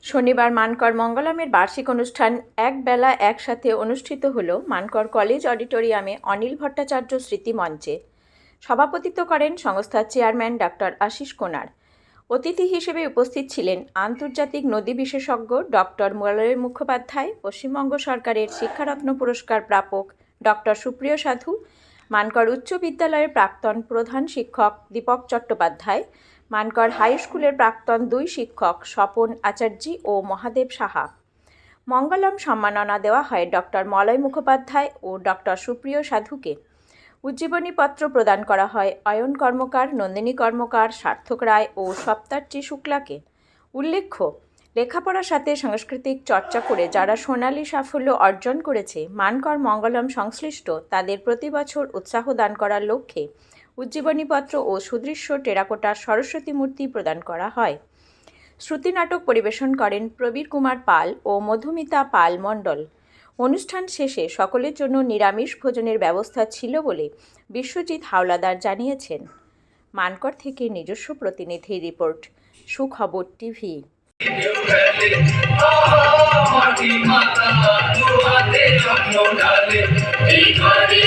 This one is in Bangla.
শনিবার মানকর মঙ্গলমের বার্ষিক অনুষ্ঠান একবেলা একসাথে অনুষ্ঠিত হল মানকর কলেজ অডিটোরিয়ামে অনিল ভট্টাচার্য স্মৃতি মঞ্চে। সভাপতিত্ব করেন সংস্থার চেয়ারম্যান ডক্টর আশিস কোনার। অতিথি হিসেবে উপস্থিত ছিলেন আন্তর্জাতিক নদী বিশেষজ্ঞ ডক্টর মলয় মুখোপাধ্যায়, পশ্চিমবঙ্গ সরকারের শিক্ষারত্ন পুরস্কার প্রাপক ডক্টর সুপ্রিয় সাধু, মানকর উচ্চ বিদ্যালয়ের প্রাক্তন প্রধান শিক্ষক দীপক চট্টোপাধ্যায়, মানকর হাই স্কুলের প্রাক্তন 2 শিক্ষক স্বপন আচার্যি ও মহাদেব সাহা। মঙ্গলম সম্মাননা দেওয়া হয় ডক্টর মলয় মুখোপাধ্যায় ও ডক্টর সুপ্রিয় সাধুকে। উজ্জীবনীপত্র প্রদান করা হয় অয়ন কর্মকার, নন্দিনী কর্মকার, সার্থক রায় ও সপ্তার্চি শুক্লাকে। উল্লেখ্য, লেখাপড়ার সাথে সাংস্কৃতিক চর্চা করে যারা সোনালী সাফল্য অর্জন করেছে, মানকর মঙ্গলম সংশ্লিষ্ট তাদের প্রতি বছর উৎসাহ দান করার লক্ষ্যে উজ্জীবনীপত্র ও সুদৃশ্য টেরাকোটার সরস্বতী মূর্তি প্রদান করা হয়। শ্রুতি নাটক পরিবেশন করেন প্রবীর কুমার পাল ও মধুমিতা পাল মণ্ডল। অনুষ্ঠান শেষে সকলের জন্য নিরামিষ ভোজনের ব্যবস্থা ছিল বলে বিশ্বজিৎ হাওলাদার জানিয়েছেন। মানকর থেকে নিজস্ব প্রতিনিধি রিপোর্ট, সুখবর টিভি। এই মাটি